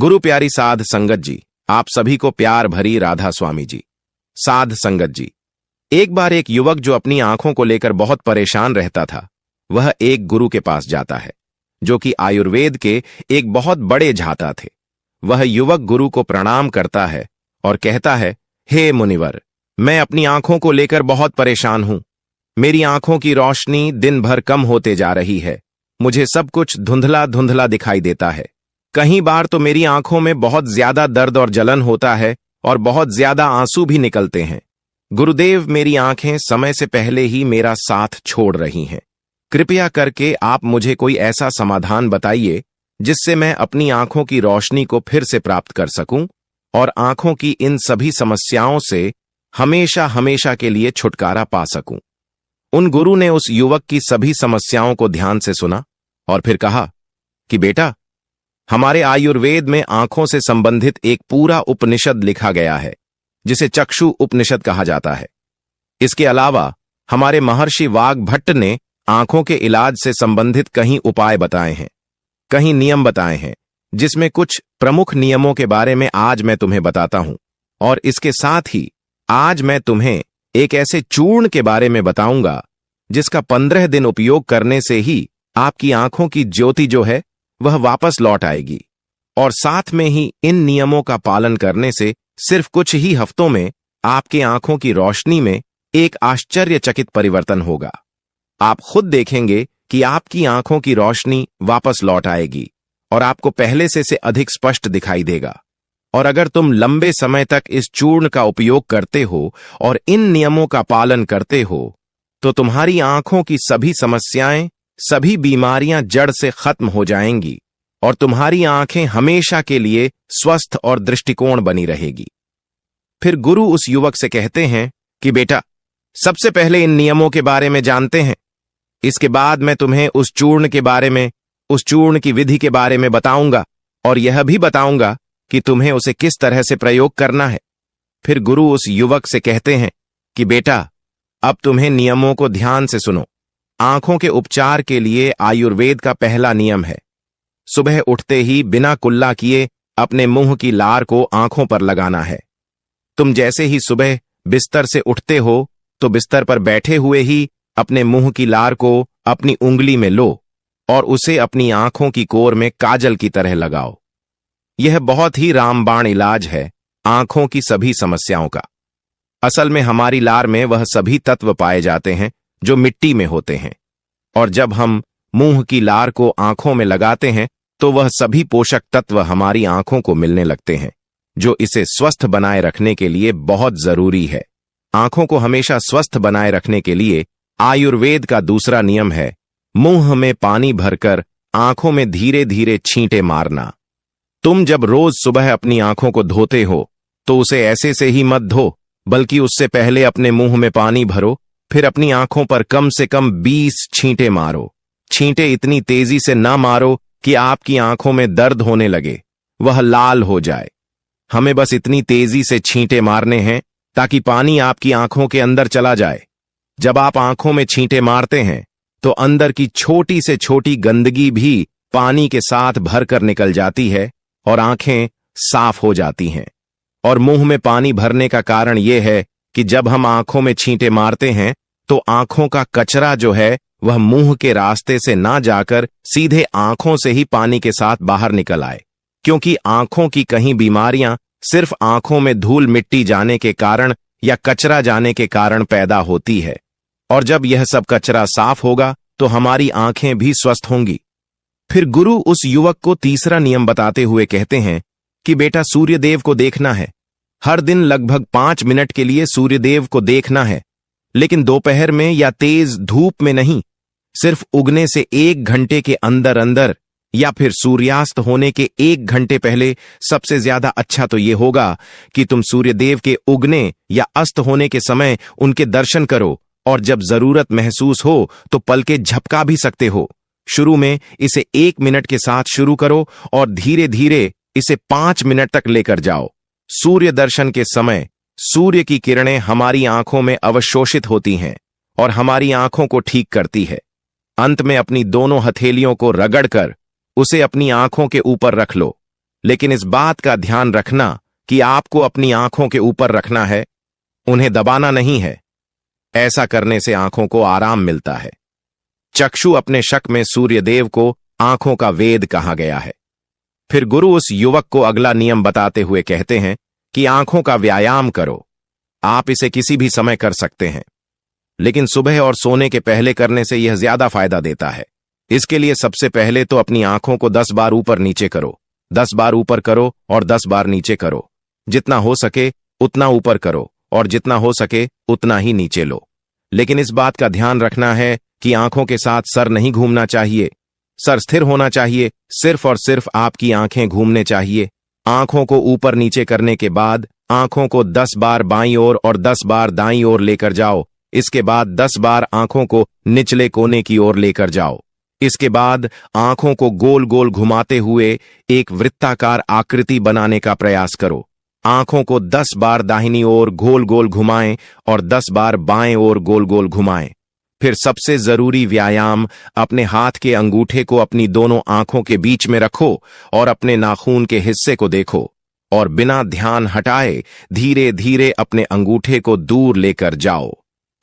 गुरु प्यारी साध संगत जी, आप सभी को प्यार भरी राधा स्वामी जी। साध संगत जी, एक बार एक युवक जो अपनी आंखों को लेकर बहुत परेशान रहता था, वह एक गुरु के पास जाता है जो कि आयुर्वेद के एक बहुत बड़े झाता थे। वह युवक गुरु को प्रणाम करता है और कहता है, हे मुनिवर, मैं अपनी आंखों को लेकर बहुत परेशान हूं। मेरी आंखों की रोशनी दिन भर कम होते जा रही है। मुझे सब कुछ धुंधला धुंधला दिखाई देता है। कहीं बार तो मेरी आंखों में बहुत ज्यादा दर्द और जलन होता है और बहुत ज्यादा आंसू भी निकलते हैं। गुरुदेव, मेरी आंखें समय से पहले ही मेरा साथ छोड़ रही हैं। कृपया करके आप मुझे कोई ऐसा समाधान बताइए जिससे मैं अपनी आंखों की रोशनी को फिर से प्राप्त कर सकूं और आंखों की इन सभी समस्याओं से हमेशा हमेशा के लिए छुटकारा पा सकूं। उन गुरु ने उस युवक की सभी समस्याओं को ध्यान से सुना और फिर कहा कि बेटा, हमारे आयुर्वेद में आंखों से संबंधित एक पूरा उपनिषद लिखा गया है जिसे चक्षु उपनिषद कहा जाता है। इसके अलावा हमारे महर्षि वाग्भट्ट ने आंखों के इलाज से संबंधित कहीं उपाय बताए हैं, कहीं नियम बताए हैं, जिसमें कुछ प्रमुख नियमों के बारे में आज मैं तुम्हें बताता हूं। और इसके साथ ही आज मैं तुम्हें एक ऐसे चूर्ण के बारे में बताऊंगा जिसका 15 दिन उपयोग करने से ही आपकी आंखों की ज्योति जो है वह वापस लौट आएगी। और साथ में ही इन नियमों का पालन करने से सिर्फ कुछ ही हफ्तों में आपके आंखों की रोशनी में एक आश्चर्यचकित परिवर्तन होगा। आप खुद देखेंगे कि आपकी आंखों की रोशनी वापस लौट आएगी और आपको पहले से अधिक स्पष्ट दिखाई देगा। और अगर तुम लंबे समय तक इस चूर्ण का उपयोग करते हो और इन नियमों का पालन करते हो तो तुम्हारी आंखों की सभी समस्याएं, सभी बीमारियां जड़ से खत्म हो जाएंगी और तुम्हारी आंखें हमेशा के लिए स्वस्थ और दृष्टिकोण बनी रहेगी। फिर गुरु उस युवक से कहते हैं कि बेटा, सबसे पहले इन नियमों के बारे में जानते हैं। इसके बाद मैं तुम्हें उस चूर्ण के बारे में, उस चूर्ण की विधि के बारे में बताऊंगा और यह भी बताऊंगा कि तुम्हें उसे किस तरह से प्रयोग करना है। फिर गुरु उस युवक से कहते हैं कि बेटा, अब तुम्हें नियमों को ध्यान से सुनो। आंखों के उपचार के लिए आयुर्वेद का पहला नियम है, सुबह उठते ही बिना कुल्ला किए अपने मुंह की लार को आंखों पर लगाना है। तुम जैसे ही सुबह बिस्तर से उठते हो तो बिस्तर पर बैठे हुए ही अपने मुंह की लार को अपनी उंगली में लो और उसे अपनी आंखों की कोर में काजल की तरह लगाओ। यह बहुत ही रामबाण इलाज है आंखों की सभी समस्याओं का। असल में हमारी लार में वह सभी तत्व पाए जाते हैं जो मिट्टी में होते हैं, और जब हम मुंह की लार को आंखों में लगाते हैं तो वह सभी पोषक तत्व हमारी आंखों को मिलने लगते हैं, जो इसे स्वस्थ बनाए रखने के लिए बहुत जरूरी है। आंखों को हमेशा स्वस्थ बनाए रखने के लिए आयुर्वेद का दूसरा नियम है, मुंह में पानी भरकर आंखों में धीरे धीरे छींटे मारना। तुम जब रोज सुबह अपनी आंखों को धोते हो तो उसे ऐसे से ही मत धो, बल्कि उससे पहले अपने मुंह में पानी भरो, फिर अपनी आंखों पर कम से कम 20 छींटे मारो। छींटे इतनी तेजी से ना मारो कि आपकी आंखों में दर्द होने लगे, वह लाल हो जाए। हमें बस इतनी तेजी से छींटे मारने हैं ताकि पानी आपकी आंखों के अंदर चला जाए। जब आप आंखों में छींटे मारते हैं तो अंदर की छोटी से छोटी गंदगी भी पानी के साथ भरकर निकल जाती है और आंखें साफ हो जाती हैं। और मुंह में पानी भरने का कारण यह है कि जब हम आंखों में छींटे मारते हैं तो आंखों का कचरा जो है वह मुंह के रास्ते से ना जाकर सीधे आंखों से ही पानी के साथ बाहर निकल आए, क्योंकि आंखों की कहीं बीमारियां सिर्फ आंखों में धूल मिट्टी जाने के कारण या कचरा जाने के कारण पैदा होती है। और जब यह सब कचरा साफ होगा तो हमारी आंखें भी स्वस्थ होंगी। फिर गुरु उस युवक को तीसरा नियम बताते हुए कहते हैं कि बेटा, सूर्यदेव को देखना है। हर दिन लगभग 5 मिनट के लिए सूर्यदेव को देखना है, लेकिन दोपहर में या तेज धूप में नहीं, सिर्फ उगने से 1 घंटे के अंदर अंदर या फिर सूर्यास्त होने के 1 घंटे पहले। सबसे ज्यादा अच्छा तो यह होगा कि तुम सूर्यदेव के उगने या अस्त होने के समय उनके दर्शन करो, और जब जरूरत महसूस हो तो पलकें झपका भी सकते हो। शुरू में इसे 1 मिनट के साथ शुरू करो और धीरे धीरे इसे 5 मिनट तक लेकर जाओ। सूर्य दर्शन के समय सूर्य की किरणें हमारी आंखों में अवशोषित होती हैं और हमारी आंखों को ठीक करती है। अंत में अपनी दोनों हथेलियों को रगड़कर उसे अपनी आंखों के ऊपर रख लो लेकिन इस बात का ध्यान रखना कि आपको अपनी आंखों के ऊपर रखना है, उन्हें दबाना नहीं है। ऐसा करने से आंखों को आराम मिलता है। चक्षु अपने शक में सूर्यदेव को आंखों का वेद कहा गया है। फिर गुरु उस युवक को अगला नियम बताते हुए कहते हैं कि आंखों का व्यायाम करो। आप इसे किसी भी समय कर सकते हैं, लेकिन सुबह और सोने के पहले करने से यह ज्यादा फायदा देता है। इसके लिए सबसे पहले तो अपनी आंखों को 10 बार ऊपर नीचे करो। 10 बार ऊपर करो और 10 बार नीचे करो। जितना हो सके उतना ऊपर करो और जितना हो सके उतना ही नीचे लो। लेकिन इस बात का ध्यान रखना है कि आंखों के साथ सर नहीं घूमना चाहिए। सर स्थिर होना चाहिए। सिर्फ और सिर्फ आपकी आंखें घूमने चाहिए। आंखों को ऊपर नीचे करने के बाद आंखों को 10 बार बाईं ओर और 10 बार दाईं ओर लेकर जाओ। इसके बाद 10 बार आंखों को निचले कोने की ओर लेकर जाओ। इसके बाद आंखों को गोल गोल घुमाते हुए एक वृत्ताकार आकृति बनाने का प्रयास करो। आंखों को 10 बार दाहिनी ओर गोल गोल घुमाएं और 10 बार बाएं ओर गोल गोल घुमाएं। फिर सबसे जरूरी व्यायाम, अपने हाथ के अंगूठे को अपनी दोनों आंखों के बीच में रखो और अपने नाखून के हिस्से को देखो और बिना ध्यान हटाए धीरे धीरे अपने अंगूठे को दूर लेकर जाओ।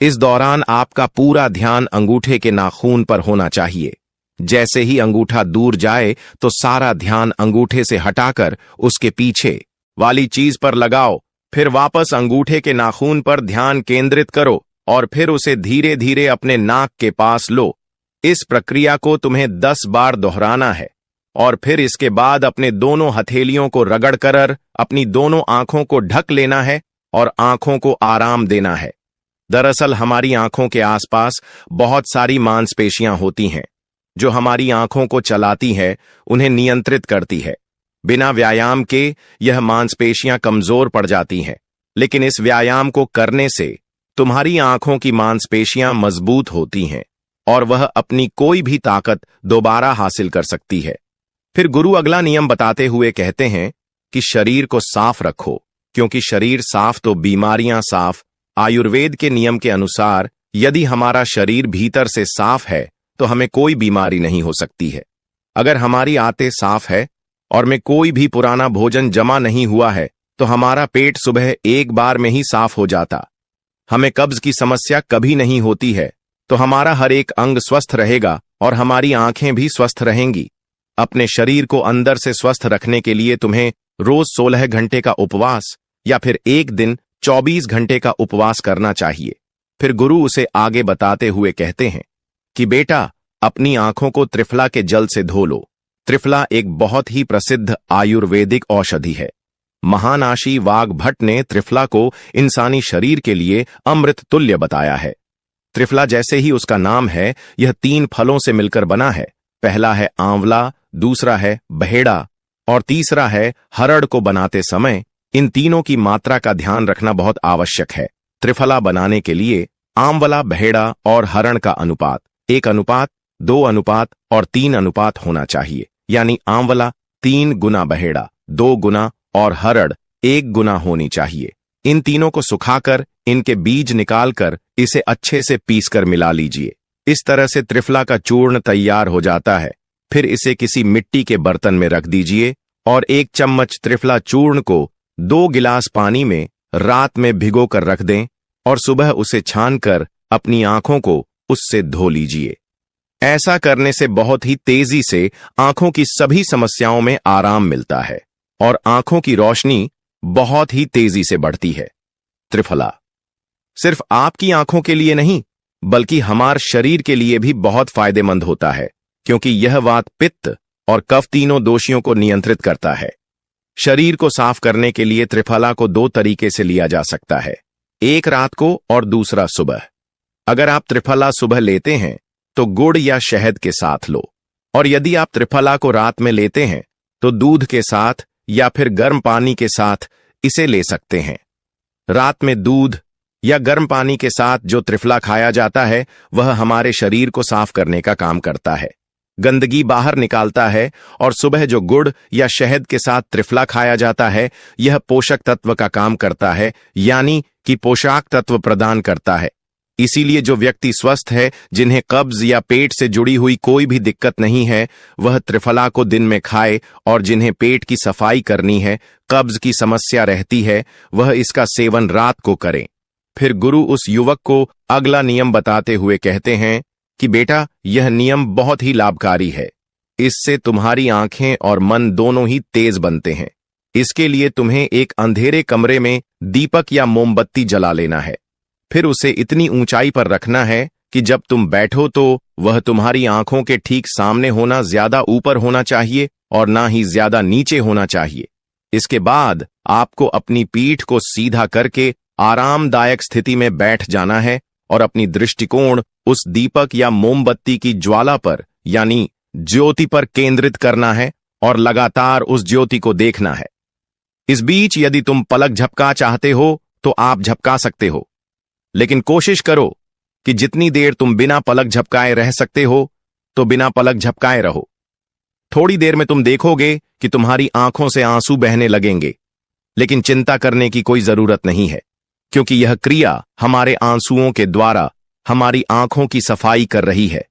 इस दौरान आपका पूरा ध्यान अंगूठे के नाखून पर होना चाहिए। जैसे ही अंगूठा दूर जाए तो सारा ध्यान अंगूठे से हटाकर उसके पीछे वाली चीज पर लगाओ। फिर वापस अंगूठे के नाखून पर ध्यान केंद्रित करो और फिर उसे धीरे धीरे अपने नाक के पास लो। इस प्रक्रिया को तुम्हें 10 बार दोहराना है और फिर इसके बाद अपने दोनों हथेलियों को रगड़कर अपनी दोनों आंखों को ढक लेना है और आंखों को आराम देना है। दरअसल हमारी आंखों के आसपास बहुत सारी मांसपेशियां होती हैं जो हमारी आंखों को चलाती है, उन्हें नियंत्रित करती है। बिना व्यायाम के यह मांसपेशियां कमजोर पड़ जाती हैं, लेकिन इस व्यायाम को करने से तुम्हारी आंखों की मांसपेशियां मजबूत होती हैं और वह अपनी कोई भी ताकत दोबारा हासिल कर सकती है। फिर गुरु अगला नियम बताते हुए कहते हैं कि शरीर को साफ रखो, क्योंकि शरीर साफ तो बीमारियां साफ। आयुर्वेद के नियम के अनुसार यदि हमारा शरीर भीतर से साफ है तो हमें कोई बीमारी नहीं हो सकती है। अगर हमारी आंतें साफ है और में कोई भी पुराना भोजन जमा नहीं हुआ है तो हमारा पेट सुबह एक बार में ही साफ हो जाता। हमें कब्ज की समस्या कभी नहीं होती है, तो हमारा हर एक अंग स्वस्थ रहेगा और हमारी आंखें भी स्वस्थ रहेंगी। अपने शरीर को अंदर से स्वस्थ रखने के लिए तुम्हें रोज 16 घंटे का उपवास या फिर एक दिन 24 घंटे का उपवास करना चाहिए। फिर गुरु उसे आगे बताते हुए कहते हैं कि बेटा, अपनी आंखों को त्रिफला के जल से धो लो। त्रिफला एक बहुत ही प्रसिद्ध आयुर्वेदिक औषधि है। महानाशी वाघभट्ट ने त्रिफला को इंसानी शरीर के लिए अमृत तुल्य बताया है। त्रिफला जैसे ही उसका नाम है, यह 3 फलों से मिलकर बना है। पहला है आंवला, दूसरा है बहेड़ा और तीसरा है हरड़। को बनाते समय इन तीनों की मात्रा का ध्यान रखना बहुत आवश्यक है। त्रिफला बनाने के लिए आंवला, बहेड़ा और हरण का अनुपात 1 अनुपात 2 अनुपात और 3 अनुपात होना चाहिए। यानी आंवला 3 गुना बहेड़ा 2 गुना और हरड़ 1 गुना होनी चाहिए। इन तीनों को सुखाकर इनके बीज निकालकर इसे अच्छे से पीसकर मिला लीजिए। इस तरह से त्रिफला का चूर्ण तैयार हो जाता है। फिर इसे किसी मिट्टी के बर्तन में रख दीजिए और 1 चम्मच त्रिफला चूर्ण को 2 गिलास पानी में रात में भिगो कर रख दें और सुबह उसे छानकर अपनी आंखों को उससे धो लीजिए। ऐसा करने से बहुत ही तेजी से आंखों की सभी समस्याओं में आराम मिलता है और आंखों की रोशनी बहुत ही तेजी से बढ़ती है। त्रिफला सिर्फ आपकी आंखों के लिए नहीं, बल्कि हमारे शरीर के लिए भी बहुत फायदेमंद होता है, क्योंकि यह वात, पित्त और कफ तीनों दोषियों को नियंत्रित करता है। शरीर को साफ करने के लिए त्रिफला को 2 तरीके से लिया जा सकता है, एक रात को और दूसरा सुबह। अगर आप त्रिफला सुबह लेते हैं तो गुड़ या शहद के साथ लो, और यदि आप त्रिफला को रात में लेते हैं तो दूध के साथ या फिर गर्म पानी के साथ इसे ले सकते हैं। रात में दूध या गर्म पानी के साथ जो त्रिफला खाया जाता है वह हमारे शरीर को साफ करने का काम करता है, गंदगी बाहर निकालता है, और सुबह जो गुड़ या शहद के साथ त्रिफला खाया जाता है यह पोषक तत्व का काम करता है, यानी कि पोषक तत्व प्रदान करता है। इसीलिए जो व्यक्ति स्वस्थ है, जिन्हें कब्ज या पेट से जुड़ी हुई कोई भी दिक्कत नहीं है, वह त्रिफला को दिन में खाए, और जिन्हें पेट की सफाई करनी है, कब्ज की समस्या रहती है, वह इसका सेवन रात को करें। फिर गुरु उस युवक को अगला नियम बताते हुए कहते हैं कि बेटा, यह नियम बहुत ही लाभकारी है। इससे तुम्हारी आंखें और मन दोनों ही तेज बनते हैं। इसके लिए तुम्हें एक अंधेरे कमरे में दीपक या मोमबत्ती जला लेना है। फिर उसे इतनी ऊंचाई पर रखना है कि जब तुम बैठो तो वह तुम्हारी आंखों के ठीक सामने होना, ज्यादा ऊपर होना चाहिए और ना ही ज्यादा नीचे होना चाहिए। इसके बाद आपको अपनी पीठ को सीधा करके आरामदायक स्थिति में बैठ जाना है और अपनी दृष्टिकोण उस दीपक या मोमबत्ती की ज्वाला पर, यानी ज्योति पर केंद्रित करना है और लगातार उस ज्योति को देखना है। इस बीच यदि तुम पलक झपका चाहते हो तो आप झपका सकते हो, लेकिन कोशिश करो कि जितनी देर तुम बिना पलक झपकाए रह सकते हो तो बिना पलक झपकाए रहो। थोड़ी देर में तुम देखोगे कि तुम्हारी आंखों से आंसू बहने लगेंगे, लेकिन चिंता करने की कोई जरूरत नहीं है, क्योंकि यह क्रिया हमारे आंसुओं के द्वारा हमारी आंखों की सफाई कर रही है।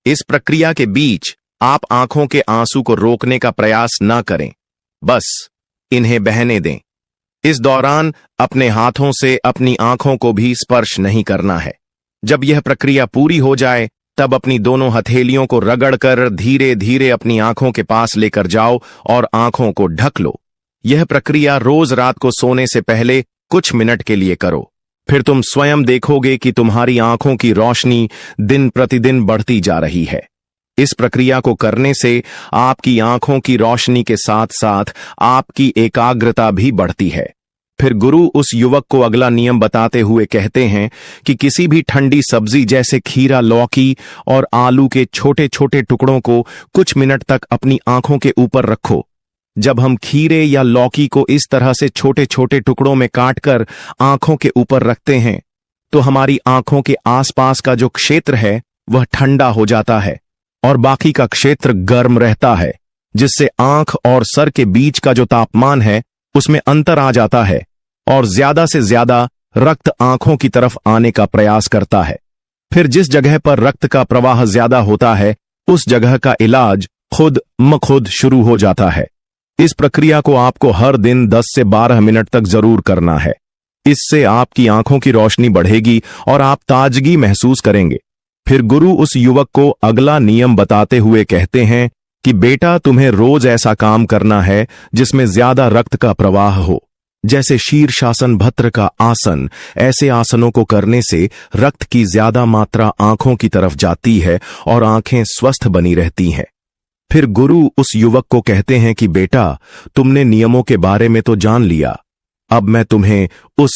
इस प्रक्रिया के बीच आप आंखों के आंसू को रोकने का प्रयास न करें, बस इन्हें बहने दें। इस दौरान अपने हाथों से अपनी आंखों को भी स्पर्श नहीं करना है। जब यह प्रक्रिया पूरी हो जाए तब अपनी दोनों हथेलियों को रगड़कर धीरे धीरे अपनी आंखों के पास लेकर जाओ और आंखों को ढक लो। यह प्रक्रिया रोज रात को सोने से पहले कुछ मिनट के लिए करो। फिर तुम स्वयं देखोगे कि तुम्हारी आंखों की रोशनी दिन प्रतिदिन बढ़ती जा रही है। इस प्रक्रिया को करने से आपकी आंखों की रोशनी के साथ साथ आपकी एकाग्रता भी बढ़ती है। फिर गुरु उस युवक को अगला नियम बताते हुए कहते हैं कि किसी भी ठंडी सब्जी जैसे खीरा, लौकी और आलू के छोटे छोटे टुकड़ों को कुछ मिनट तक अपनी आंखों के ऊपर रखो। जब हम खीरे या लौकी को इस तरह से छोटे छोटे टुकड़ों में काटकर आंखों के ऊपर रखते हैं तो हमारी आंखों के आसपास का जो क्षेत्र है वह ठंडा हो जाता है और बाकी का क्षेत्र गर्म रहता है, जिससे आंख और सर के बीच का जो तापमान है उसमें अंतर आ जाता है और ज्यादा से ज्यादा रक्त आंखों की तरफ आने का प्रयास करता है। फिर जिस जगह पर रक्त का प्रवाह ज्यादा होता है उस जगह का इलाज खुद म खुद शुरू हो जाता है। इस प्रक्रिया को आपको हर दिन 10 से 12 मिनट तक जरूर करना है। इससे आपकी आंखों की रोशनी बढ़ेगी और आप ताजगी महसूस करेंगे। फिर गुरु उस युवक को अगला नियम बताते हुए कहते हैं कि बेटा, तुम्हें रोज ऐसा काम करना है जिसमें ज्यादा रक्त का प्रवाह हो, जैसे शीर्षासन, भद्र का आसन। ऐसे आसनों को करने से रक्त की ज्यादा मात्रा आंखों की तरफ जाती है और आंखें स्वस्थ बनी रहती हैं। फिर गुरु उस युवक को कहते हैं कि बेटा, तुमने नियमों के बारे में तो जान लिया, अब मैं तुम्हें उस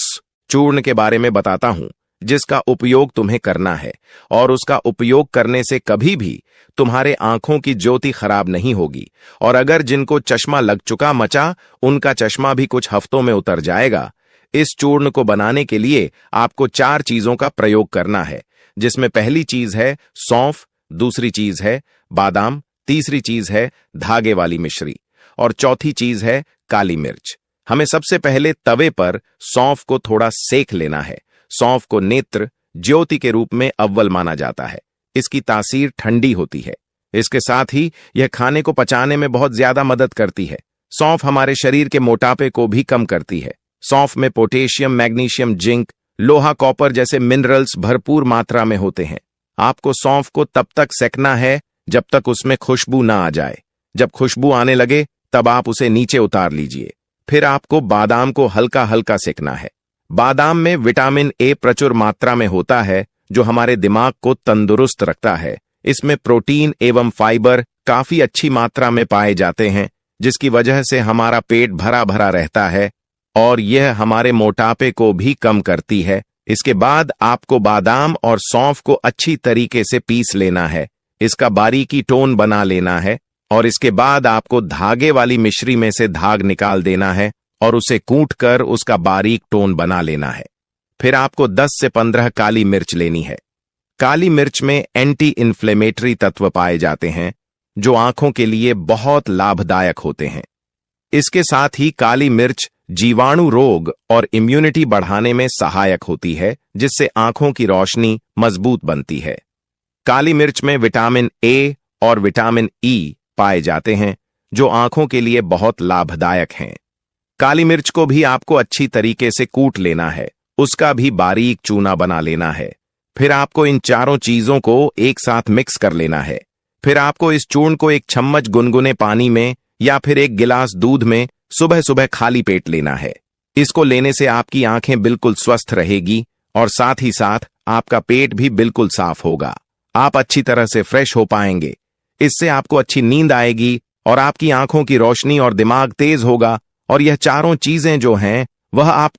चूर्ण के बारे में बताता हूं जिसका उपयोग तुम्हें करना है, और उसका उपयोग करने से कभी भी तुम्हारे आंखों की ज्योति खराब नहीं होगी। और अगर जिनको चश्मा लग चुका मचा, उनका चश्मा भी कुछ हफ्तों में उतर जाएगा। इस चूर्ण को बनाने के लिए आपको 4 चीजों का प्रयोग करना है, जिसमें पहली चीज है सौंफ, दूसरी चीज है बादाम, तीसरी चीज है धागे वाली मिश्री और चौथी चीज है काली मिर्च। हमें सबसे पहले तवे पर सौंफ को थोड़ा सेक लेना है। सौंफ को नेत्र ज्योति के रूप में अव्वल माना जाता है। इसकी तासीर ठंडी होती है। इसके साथ ही यह खाने को पचाने में बहुत ज्यादा मदद करती है। सौंफ हमारे शरीर के मोटापे को भी कम करती है। सौंफ में पोटेशियम, मैग्नीशियम, जिंक, लोहा, कॉपर जैसे मिनरल्स भरपूर मात्रा में होते हैं। आपको सौंफ को तब तक सेकना है जब तक उसमें खुशबू ना आ जाए। जब खुशबू आने लगे तब आप उसे नीचे उतार लीजिए। फिर आपको बादाम को हल्का हल्का सेकना है। बादाम में विटामिन ए प्रचुर मात्रा में होता है, जो हमारे दिमाग को तंदुरुस्त रखता है। इसमें प्रोटीन एवं फाइबर काफी अच्छी मात्रा में पाए जाते हैं, जिसकी वजह से हमारा पेट भरा भरा रहता है और यह हमारे मोटापे को भी कम करती है। इसके बाद आपको बादाम और सौंफ को अच्छी तरीके से पीस लेना है। इसका बारीकी टोन बना लेना है और इसके बाद आपको धागे वाली मिश्री में से धाग निकाल देना है और उसे कूटकर उसका बारीक टोन बना लेना है। फिर आपको 10 से 15 काली मिर्च लेनी है। काली मिर्च में एंटी इन्फ्लेमेटरी तत्व पाए जाते हैं, जो आंखों के लिए बहुत लाभदायक होते हैं। इसके साथ ही काली मिर्च जीवाणु रोग और इम्यूनिटी बढ़ाने में सहायक होती है, जिससे आंखों की रोशनी मजबूत बनती है। काली मिर्च में विटामिन ए और विटामिन ई पाए जाते हैं, जो आंखों के लिए बहुत लाभदायक हैं। काली मिर्च को भी आपको अच्छी तरीके से कूट लेना है, उसका भी बारीक चूना बना लेना है। फिर आपको इन चारों चीजों को एक साथ मिक्स कर लेना है। फिर आपको इस चूर्ण को एक चम्मच गुनगुने पानी में या फिर एक गिलास दूध में सुबह सुबह खाली पेट लेना है। इसको लेने से आपकी आंखें बिल्कुल स्वस्थ रहेगी और साथ ही साथ आपका पेट भी बिल्कुल साफ होगा। आप अच्छी तरह से फ्रेश हो पाएंगे। इससे आपको अच्छी नींद आएगी और आपकी आंखों की रोशनी और दिमाग तेज होगा, और यह चारों चीजें जो हैं वह आप